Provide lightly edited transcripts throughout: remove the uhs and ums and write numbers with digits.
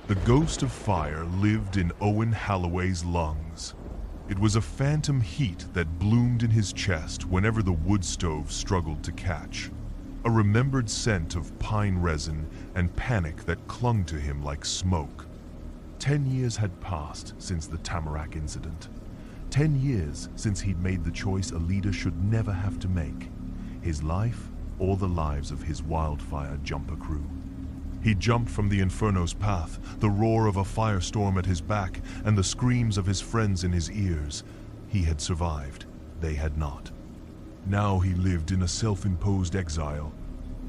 The ghost of fire lived in Owen Halloway's lungs. It was a phantom heat that bloomed in his chest whenever the wood stove struggled to catch. A remembered scent of pine resin and panic that clung to him like smoke. 10 years had passed since the Tamarack incident. 10 years since he'd made the choice a leader should never have to make. His life or the lives of his wildfire jumper crew. He jumped from the Inferno's path, the roar of a firestorm at his back, and the screams of his friends in his ears. He had survived. They had not. Now he lived in a self-imposed exile,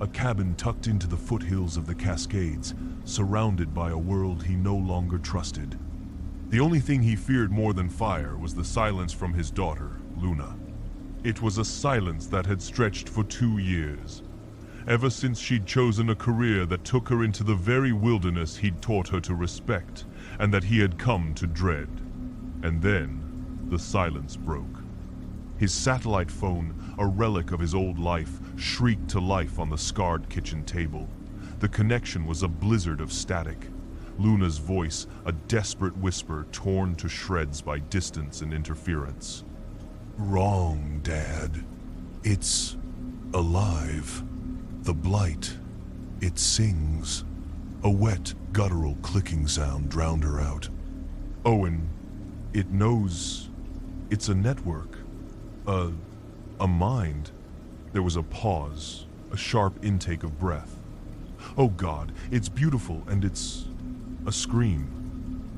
a cabin tucked into the foothills of the Cascades, surrounded by a world he no longer trusted. The only thing he feared more than fire was the silence from his daughter, Luna. It was a silence that had stretched for 2 years. Ever since she'd chosen a career that took her into the very wilderness he'd taught her to respect, and that he had come to dread. And then, the silence broke. His satellite phone, a relic of his old life, shrieked to life on the scarred kitchen table. The connection was a blizzard of static. Luna's voice, a desperate whisper torn to shreds by distance and interference. "Wrong, Dad. It's alive. The blight. It sings." A wet, guttural clicking sound drowned her out. "Owen, it knows. It's a network. A mind." There was a pause, a sharp intake of breath. "Oh God, it's beautiful, and it's a scream.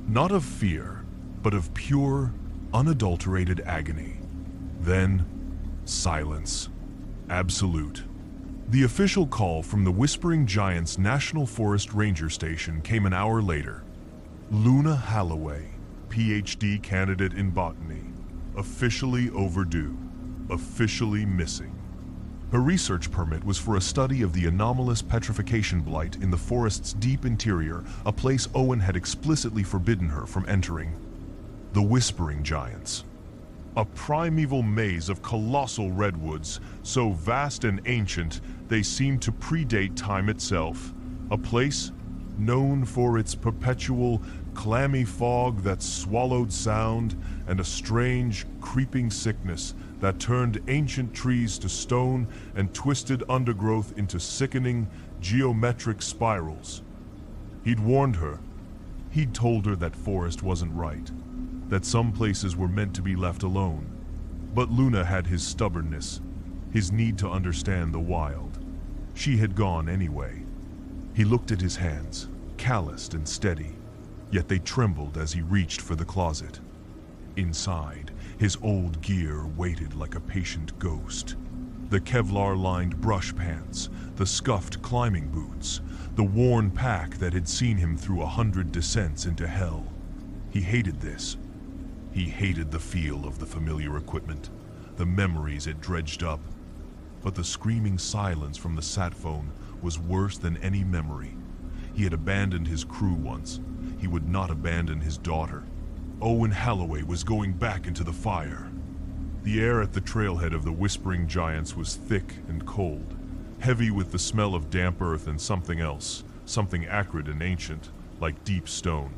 Not of fear, but of pure, unadulterated agony." Then, silence. Absolute. The official call from the Whispering Giants National Forest Ranger Station came an hour later. Luna Halloway, PhD candidate in botany. Officially overdue. Officially missing. Her research permit was for a study of the anomalous petrification blight in the forest's deep interior, a place Owen had explicitly forbidden her from entering. The Whispering Giants. A primeval maze of colossal redwoods, so vast and ancient they seemed to predate time itself. A place known for its perpetual, clammy fog that swallowed sound and a strange, creeping sickness that turned ancient trees to stone and twisted undergrowth into sickening, geometric spirals. He'd warned her. He'd told her that forest wasn't right, that some places were meant to be left alone. But Luna had his stubbornness, his need to understand the wild. She had gone anyway. He looked at his hands, calloused and steady, yet they trembled as he reached for the closet. Inside, his old gear waited like a patient ghost. The Kevlar-lined brush pants, the scuffed climbing boots, the worn pack that had seen him through 100 descents into hell. He hated this. He hated the feel of the familiar equipment, the memories it dredged up. But the screaming silence from the sat phone was worse than any memory. He had abandoned his crew once. He would not abandon his daughter. Owen Halloway was going back into the fire. The air at the trailhead of the Whispering Giants was thick and cold, heavy with the smell of damp earth and something else, something acrid and ancient, like deep stone.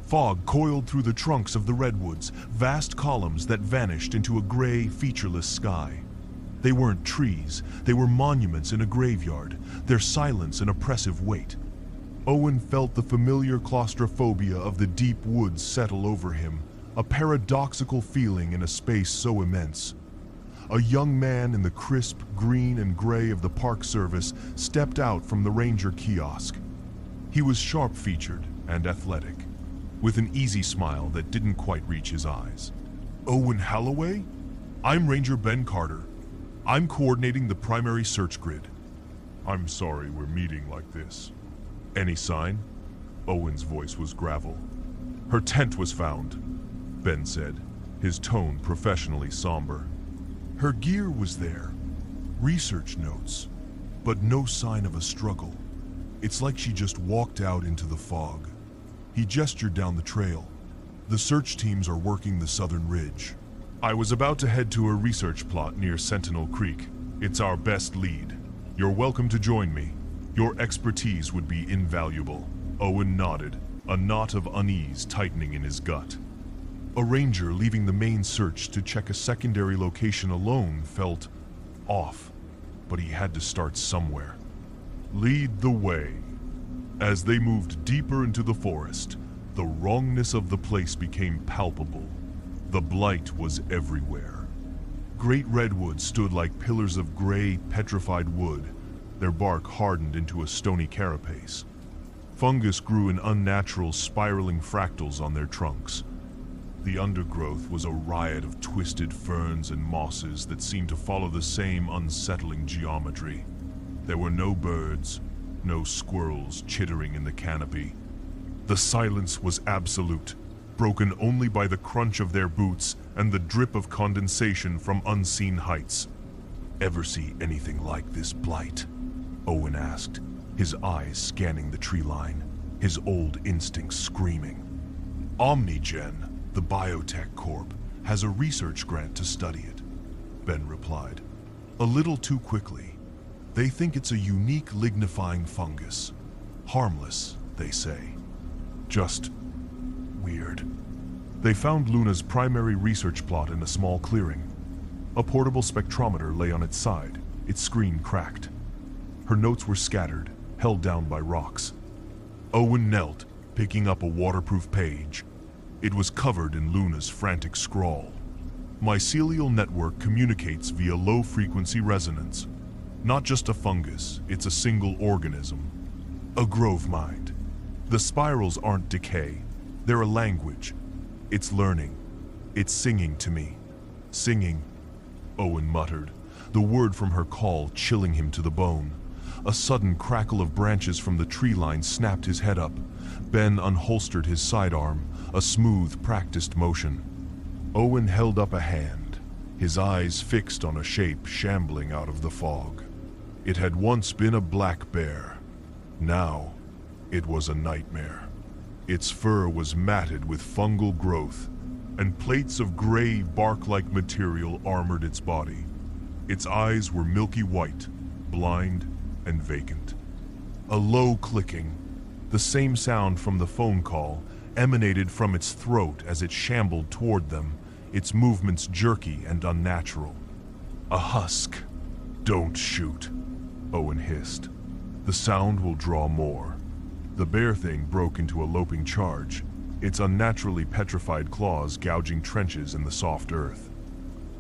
Fog coiled through the trunks of the redwoods, vast columns that vanished into a gray, featureless sky. They weren't trees, they were monuments in a graveyard, their silence an oppressive weight. Owen felt the familiar claustrophobia of the deep woods settle over him, a paradoxical feeling in a space so immense. A young man in the crisp green and gray of the Park Service stepped out from the ranger kiosk. He was sharp-featured and athletic, with an easy smile that didn't quite reach his eyes. "Owen Halloway? I'm Ranger Ben Carter. I'm coordinating the primary search grid." "I'm sorry we're meeting like this." "Any sign?" Owen's voice was gravel. "Her tent was found," Ben said, his tone professionally somber. "Her gear was there, research notes, but no sign of a struggle. It's like she just walked out into the fog." He gestured down the trail. "The search teams are working the southern ridge. I was about to head to a research plot near Sentinel Creek. It's our best lead. You're welcome to join me. Your expertise would be invaluable." Owen nodded. a knot of unease tightening in his gut. A ranger leaving the main search to check a secondary location alone felt off, but he had to start somewhere. Lead the way. As they moved deeper into the forest, the wrongness of the place became palpable. The blight was everywhere. Great redwoods stood like pillars of gray, petrified wood, their bark hardened into a stony carapace. Fungus grew in unnatural, spiraling fractals on their trunks. The undergrowth was a riot of twisted ferns and mosses that seemed to follow the same unsettling geometry. There were no birds, no squirrels chittering in the canopy. The silence was absolute, broken only by the crunch of their boots and the drip of condensation from unseen heights. "Ever see anything like this blight?" Owen asked, his eyes scanning the tree line, his old instincts screaming. "Omnigen, the biotech corp, has a research grant to study it," Ben replied. "A little too quickly. They think it's a unique lignifying fungus. Harmless, they say. Just weird." They found Luna's primary research plot in a small clearing. A portable spectrometer lay on its side, its screen cracked. Her notes were scattered, held down by rocks. Owen knelt, picking up a waterproof page. It was covered in Luna's frantic scrawl. "Mycelial network communicates via low-frequency resonance. Not just a fungus, it's a single organism. A grove mind. The spirals aren't decay, they're a language. It's learning. It's singing to me. Singing," Owen muttered, the word from her call chilling him to the bone. A sudden crackle of branches from the tree line snapped his head up. Ben unholstered his sidearm, a smooth, practiced motion. Owen held up a hand, his eyes fixed on a shape shambling out of the fog. It had once been a black bear. Now, it was a nightmare. Its fur was matted with fungal growth, and plates of gray, bark-like material armored its body. Its eyes were milky white, blind, and vacant. A low clicking, the same sound from the phone call, emanated from its throat as it shambled toward them, its movements jerky and unnatural. "A husk." "Don't shoot," Owen hissed. "The sound will draw more." The bear thing broke into a loping charge, its unnaturally petrified claws gouging trenches in the soft earth.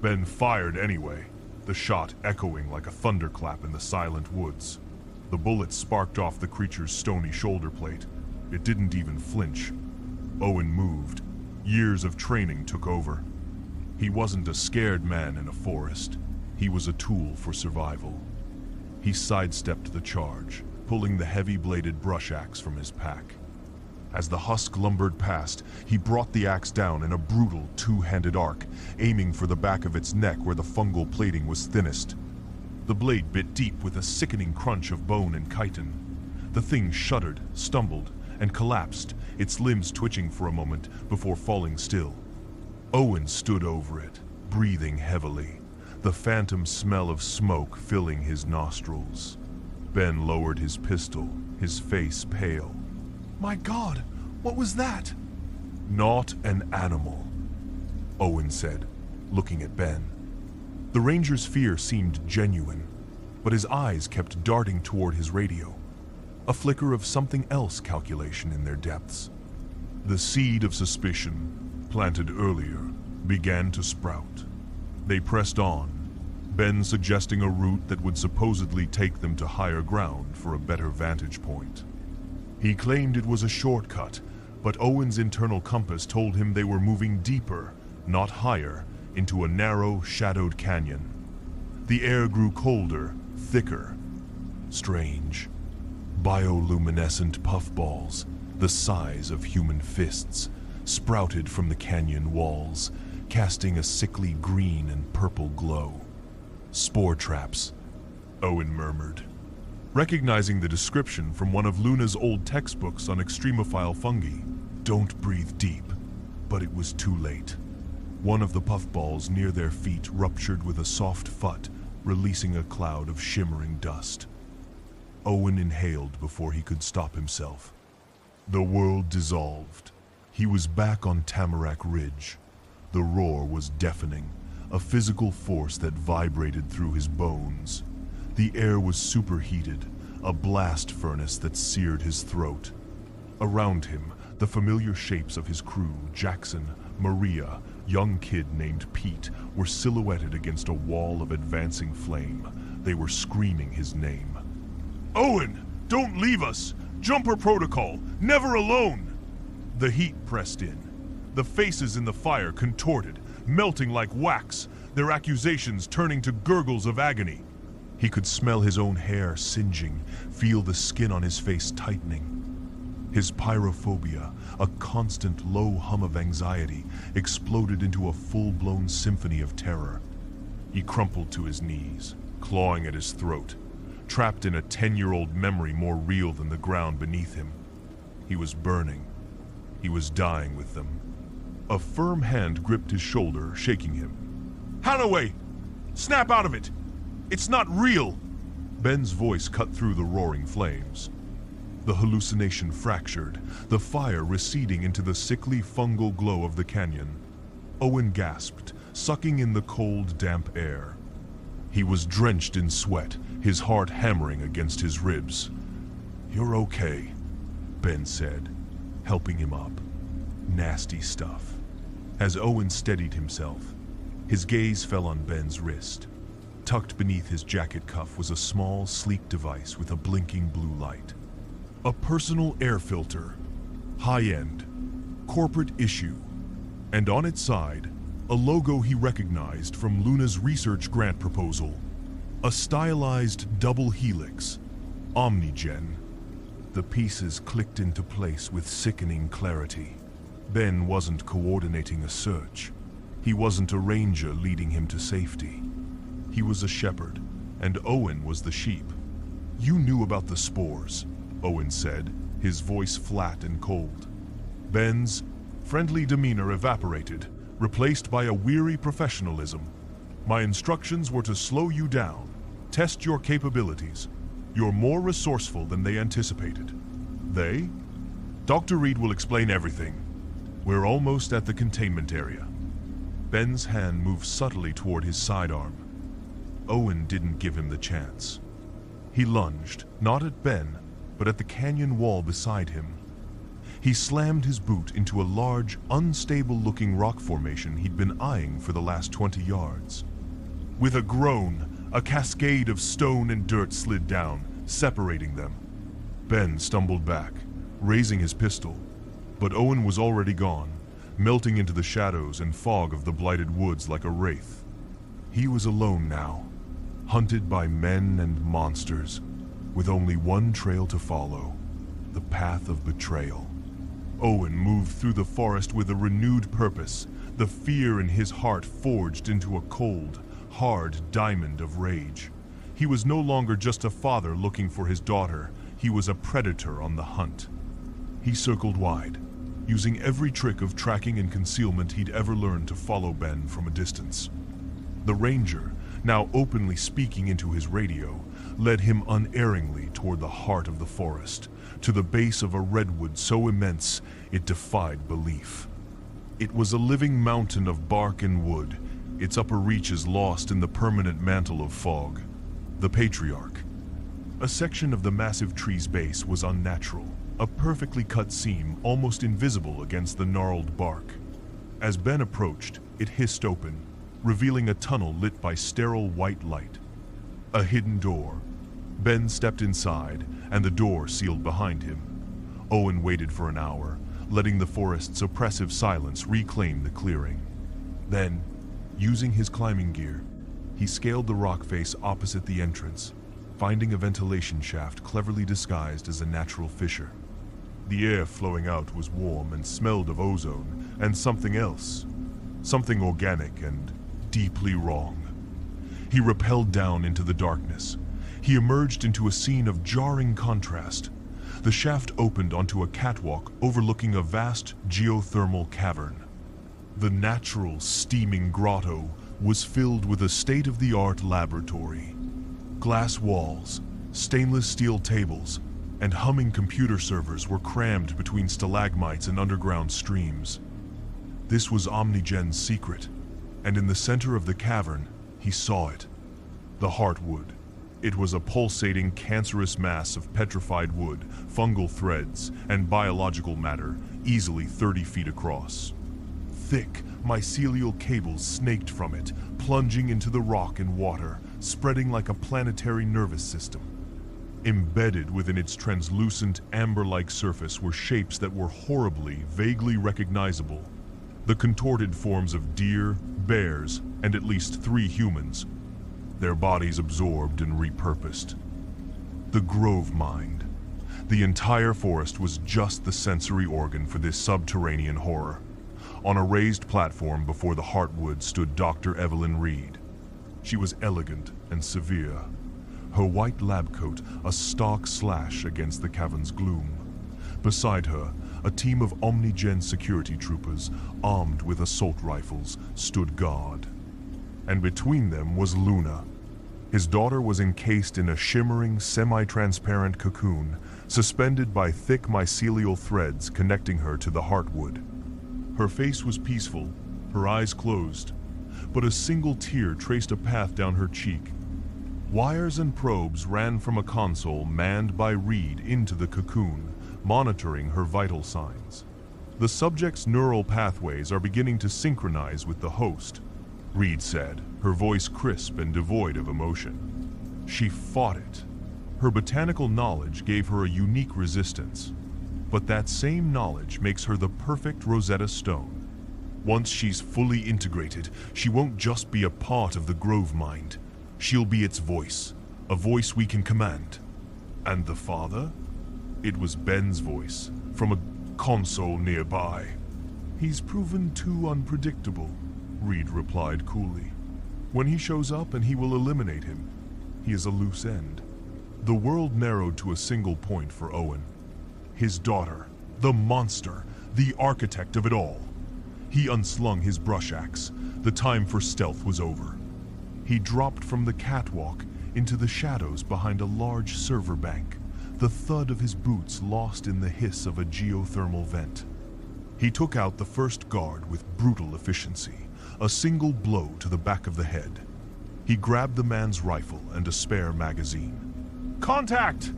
Ben fired anyway, the shot echoing like a thunderclap in the silent woods. The bullet sparked off the creature's stony shoulder plate. It didn't even flinch. Owen moved. Years of training took over. He wasn't a scared man in a forest. He was a tool for survival. He sidestepped the charge, pulling the heavy-bladed brush axe from his pack. As the husk lumbered past, he brought the axe down in a brutal two-handed arc, aiming for the back of its neck where the fungal plating was thinnest. The blade bit deep with a sickening crunch of bone and chitin. The thing shuddered, stumbled, and collapsed, its limbs twitching for a moment before falling still. Owen stood over it, breathing heavily, the phantom smell of smoke filling his nostrils. Ben lowered his pistol, his face pale. "My God, what was that?" "Not an animal," Owen said, looking at Ben. The ranger's fear seemed genuine, but his eyes kept darting toward his radio, a flicker of something else calculation in their depths. The seed of suspicion, planted earlier, began to sprout. They pressed on, Ben suggesting a route that would supposedly take them to higher ground for a better vantage point. He claimed it was a shortcut, but Owen's internal compass told him they were moving deeper, not higher, into a narrow, shadowed canyon. The air grew colder, thicker. Strange. Bioluminescent puffballs, the size of human fists, sprouted from the canyon walls, casting a sickly green and purple glow. "Spore traps," Owen murmured, recognizing the description from one of Luna's old textbooks on extremophile fungi. "Don't breathe deep," but it was too late. One of the puffballs near their feet ruptured with a soft phut, releasing a cloud of shimmering dust. Owen inhaled before he could stop himself. The world dissolved. He was back on Tamarack Ridge. The roar was deafening, a physical force that vibrated through his bones. The air was superheated, a blast furnace that seared his throat. Around him, the familiar shapes of his crew, Jackson, Maria, young kid named Pete, were silhouetted against a wall of advancing flame. They were screaming his name. "Owen, don't leave us! Jumper protocol, never alone!" The heat pressed in. The faces in the fire contorted, melting like wax, their accusations turning to gurgles of agony. He could smell his own hair singeing, feel the skin on his face tightening. His pyrophobia, a constant low hum of anxiety, exploded into a full-blown symphony of terror. He crumpled to his knees, clawing at his throat, trapped in a 10-year-old memory more real than the ground beneath him. He was burning. He was dying with them. A firm hand gripped his shoulder, shaking him. "Halloway! Snap out of it! It's not real!" Ben's voice cut through the roaring flames. The hallucination fractured, the fire receding into the sickly fungal glow of the canyon. Owen gasped, sucking in the cold, damp air. He was drenched in sweat, his heart hammering against his ribs. "You're okay," Ben said, helping him up. Nasty stuff. As Owen steadied himself, his gaze fell on Ben's wrist. Tucked beneath his jacket cuff was a small, sleek device with a blinking blue light. A personal air filter, high-end, corporate issue, and on its side, a logo he recognized from Luna's research grant proposal. A stylized double helix, Omnigen. The pieces clicked into place with sickening clarity. Ben wasn't coordinating a search. He wasn't a ranger leading him to safety. He was a shepherd, and Owen was the sheep. "You knew about the spores," Owen said, his voice flat and cold. Ben's friendly demeanor evaporated, replaced by a weary professionalism. "My instructions were to slow you down, test your capabilities. You're more resourceful than they anticipated." "They?" "Dr. Reed will explain everything. We're almost at the containment area." Ben's hand moved subtly toward his sidearm. Owen didn't give him the chance. He lunged, not at Ben, but at the canyon wall beside him. He slammed his boot into a large, unstable-looking rock formation he'd been eyeing for the last 20 yards. With a groan, a cascade of stone and dirt slid down, separating them. Ben stumbled back, raising his pistol, but Owen was already gone, melting into the shadows and fog of the blighted woods like a wraith. He was alone now, hunted by men and monsters, with only one trail to follow, the path of betrayal. Owen moved through the forest with a renewed purpose, the fear in his heart forged into a cold, hard diamond of rage. He was no longer just a father looking for his daughter, he was a predator on the hunt. He circled wide, using every trick of tracking and concealment he'd ever learned to follow Ben from a distance. The ranger, now openly speaking into his radio, led him unerringly toward the heart of the forest, to the base of a redwood so immense it defied belief. It was a living mountain of bark and wood, its upper reaches lost in the permanent mantle of fog. The Patriarch. A section of the massive tree's base was unnatural, a perfectly cut seam almost invisible against the gnarled bark. As Ben approached, it hissed open, revealing a tunnel lit by sterile white light. A hidden door. Ben stepped inside, and the door sealed behind him. Owen waited for an hour, letting the forest's oppressive silence reclaim the clearing. Then, using his climbing gear, he scaled the rock face opposite the entrance, finding a ventilation shaft cleverly disguised as a natural fissure. The air flowing out was warm and smelled of ozone and something else, something organic and deeply wrong. He rappelled down into the darkness. He emerged into a scene of jarring contrast. The shaft opened onto a catwalk overlooking a vast geothermal cavern. The natural, steaming grotto was filled with a state-of-the-art laboratory. Glass walls, stainless steel tables, and humming computer servers were crammed between stalagmites and underground streams. This was Omnigen's secret, and in the center of the cavern, he saw it. The heartwood. It was a pulsating, cancerous mass of petrified wood, fungal threads, and biological matter, easily 30 feet across. Thick, mycelial cables snaked from it, plunging into the rock and water, spreading like a planetary nervous system. Embedded within its translucent, amber-like surface were shapes that were horribly, vaguely recognizable. The contorted forms of deer, bears, and at least 3 humans, their bodies absorbed and repurposed. The Grove Mind. The entire forest was just the sensory organ for this subterranean horror. On a raised platform before the Heartwood stood Dr. Evelyn Reed. She was elegant and severe, her white lab coat a stark slash against the cavern's gloom. Beside her, a team of Omnigen security troopers, armed with assault rifles, stood guard. And between them was Luna. His daughter was encased in a shimmering, semi-transparent cocoon, suspended by thick mycelial threads connecting her to the Heartwood. Her face was peaceful, her eyes closed, but a single tear traced a path down her cheek. Wires and probes ran from a console manned by Reed into the cocoon, monitoring her vital signs. The subject's neural pathways are beginning to synchronize with the host, Reed said, her voice crisp and devoid of emotion. She fought it. Her botanical knowledge gave her a unique resistance. But that same knowledge makes her the perfect Rosetta Stone. Once she's fully integrated, she won't just be a part of the Grove Mind. She'll be its voice, a voice we can command. And the father? It was Ben's voice, from a console nearby. He's proven too unpredictable, Reed replied coolly. When he shows up and he will eliminate him, he is a loose end. The world narrowed to a single point for Owen. His daughter, the monster, the architect of it all. He unslung his brush axe. The time for stealth was over. He dropped from the catwalk into the shadows behind a large server bank, the thud of his boots lost in the hiss of a geothermal vent. He took out the first guard with brutal efficiency, a single blow to the back of the head. He grabbed the man's rifle and a spare magazine. "Contact!"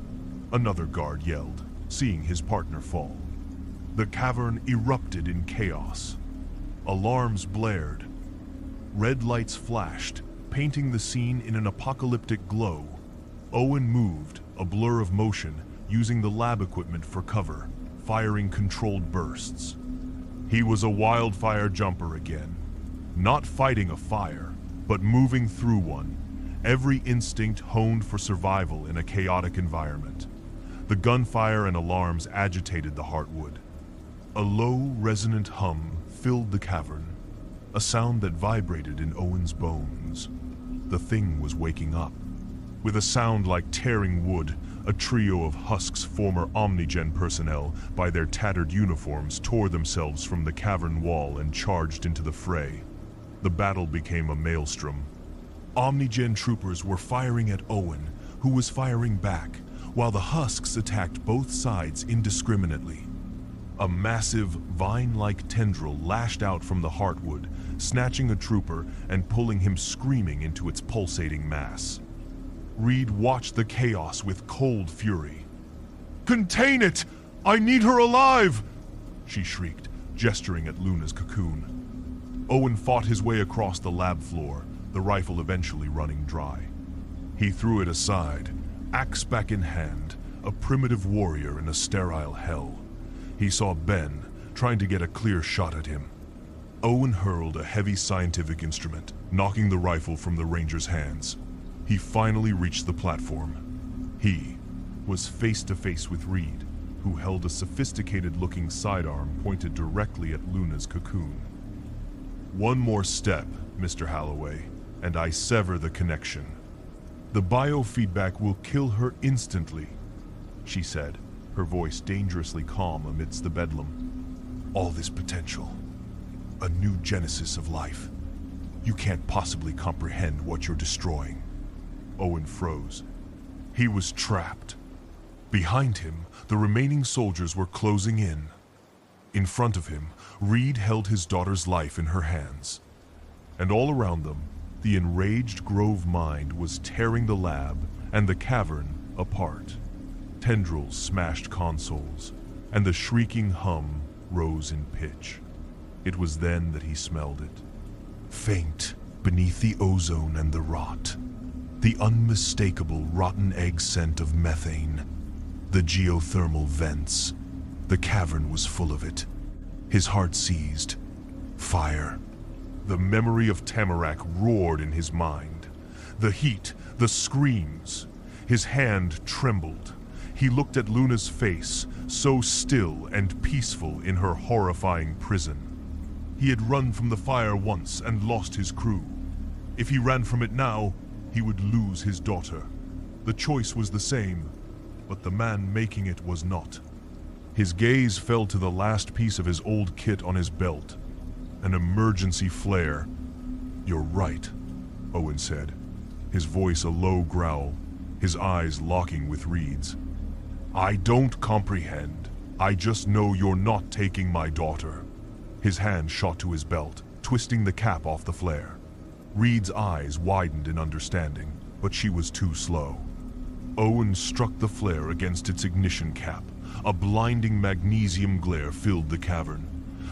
another guard yelled, seeing his partner fall. The cavern erupted in chaos. Alarms blared. Red lights flashed, painting the scene in an apocalyptic glow. Owen moved, a blur of motion, using the lab equipment for cover, firing controlled bursts. He was a wildfire jumper again, not fighting a fire, but moving through one, every instinct honed for survival in a chaotic environment. The gunfire and alarms agitated the Heartwood. A low, resonant hum filled the cavern, a sound that vibrated in Owen's bones. The thing was waking up. With a sound like tearing wood, a trio of Husk's former Omnigen personnel, by their tattered uniforms, tore themselves from the cavern wall and charged into the fray. The battle became a maelstrom. Omnigen troopers were firing at Owen, who was firing back, while the Husks attacked both sides indiscriminately. A massive, vine-like tendril lashed out from the Heartwood, snatching a trooper and pulling him screaming into its pulsating mass. Reed watched the chaos with cold fury. "Contain it! I need her alive!" she shrieked, gesturing at Luna's cocoon. Owen fought his way across the lab floor, the rifle eventually running dry. He threw it aside, axe back in hand, a primitive warrior in a sterile hell. He saw Ben, trying to get a clear shot at him. Owen hurled a heavy scientific instrument, knocking the rifle from the ranger's hands. He finally reached the platform. He was face to face with Reed, who held a sophisticated-looking sidearm pointed directly at Luna's cocoon. "One more step, Mr. Holloway, and I sever the connection. The biofeedback will kill her instantly," she said, her voice dangerously calm amidst the bedlam. "All this potential. A new genesis of life. You can't possibly comprehend what you're destroying." Owen froze. He was trapped. Behind him, the remaining soldiers were closing in. In front of him, Reed held his daughter's life in her hands. And all around them, the enraged Grove mind was tearing the lab and the cavern apart. Tendrils smashed consoles, and the shrieking hum rose in pitch. It was then that he smelled it. Faint beneath the ozone and the rot. The unmistakable rotten egg scent of methane. The geothermal vents. The cavern was full of it. His heart seized. Fire. The memory of Tamarack roared in his mind. The heat, the screams. His hand trembled. He looked at Luna's face, so still and peaceful in her horrifying prison. He had run from the fire once and lost his crew. If he ran from it now, he would lose his daughter. The choice was the same, but the man making it was not. His gaze fell to the last piece of his old kit on his belt. An emergency flare. "You're right," Owen said, his voice a low growl, his eyes locking with Reed's. "I don't comprehend. I just know you're not taking my daughter." His hand shot to his belt, twisting the cap off the flare. Reed's eyes widened in understanding, but she was too slow. Owen struck the flare against its ignition cap. A blinding magnesium glare filled the cavern.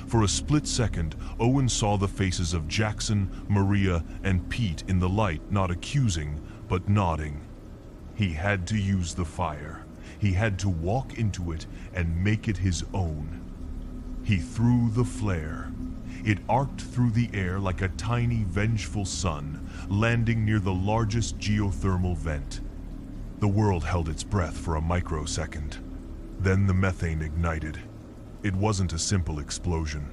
For a split second, Owen saw the faces of Jackson, Maria, and Pete in the light, not accusing, but nodding. He had to use the fire. He had to walk into it and make it his own. He threw the flare. It arced through the air like a tiny, vengeful sun, landing near the largest geothermal vent. The world held its breath for a microsecond. Then the methane ignited. It wasn't a simple explosion.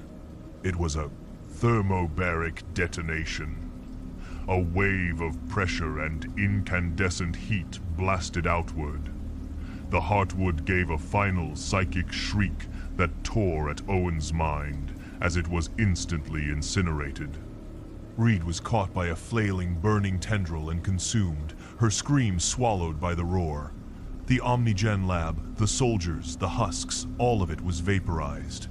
It was a thermobaric detonation. A wave of pressure and incandescent heat blasted outward. The heartwood gave a final psychic shriek that tore at Owen's mind as it was instantly incinerated. Reed was caught by a flailing, burning tendril and consumed, her scream swallowed by the roar. The Omnigen lab, the soldiers, the husks, all of it was vaporized.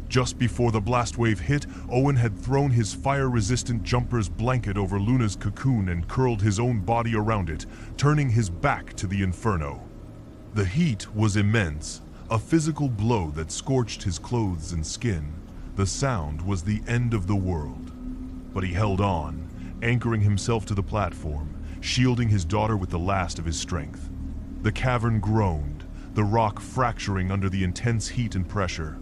Just before the blast wave hit, Owen had thrown his fire-resistant jumper's blanket over Luna's cocoon and curled his own body around it, turning his back to the inferno. The heat was immense, a physical blow that scorched his clothes and skin. The sound was the end of the world. But he held on, anchoring himself to the platform, shielding his daughter with the last of his strength. The cavern groaned, the rock fracturing under the intense heat and pressure.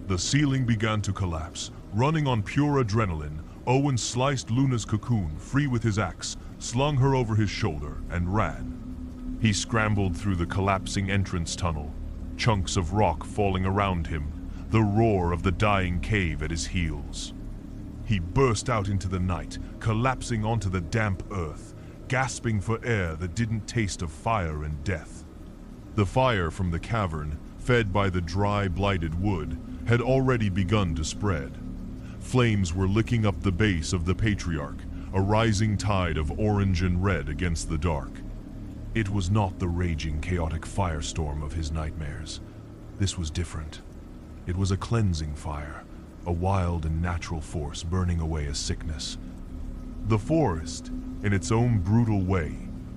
The ceiling began to collapse. Running on pure adrenaline, Owen sliced Luna's cocoon free with his axe, slung her over his shoulder, and ran. He scrambled through the collapsing entrance tunnel, chunks of rock falling around him, the roar of the dying cave at his heels. He burst out into the night, collapsing onto the damp earth, gasping for air that didn't taste of fire and death. The fire from the cavern, fed by the dry, blighted wood, had already begun to spread. Flames were licking up the base of the Patriarch, a rising tide of orange and red against the dark. It was not the raging, chaotic firestorm of his nightmares. This was different. It was a cleansing fire, a wild and natural force burning away a sickness. The forest, in its own brutal way,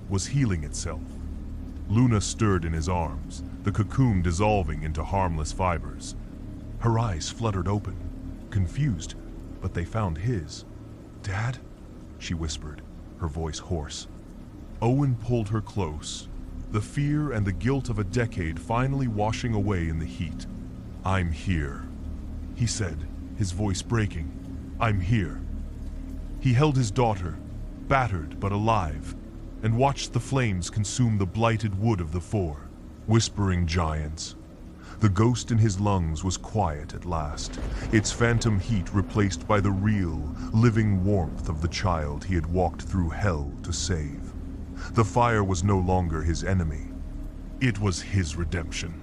was healing itself. Luna stirred in his arms, the cocoon dissolving into harmless fibers. Her eyes fluttered open, confused, but they found his. "Dad?" she whispered, her voice hoarse. Owen pulled her close, the fear and the guilt of a decade finally washing away in the heat. "I'm here," he said, his voice breaking. "I'm here." He held his daughter, battered but alive, and watched the flames consume the blighted wood of the four. Whispering giants. The ghost in his lungs was quiet at last, its phantom heat replaced by the real, living warmth of the child he had walked through hell to save. The fire was no longer his enemy. It was his redemption.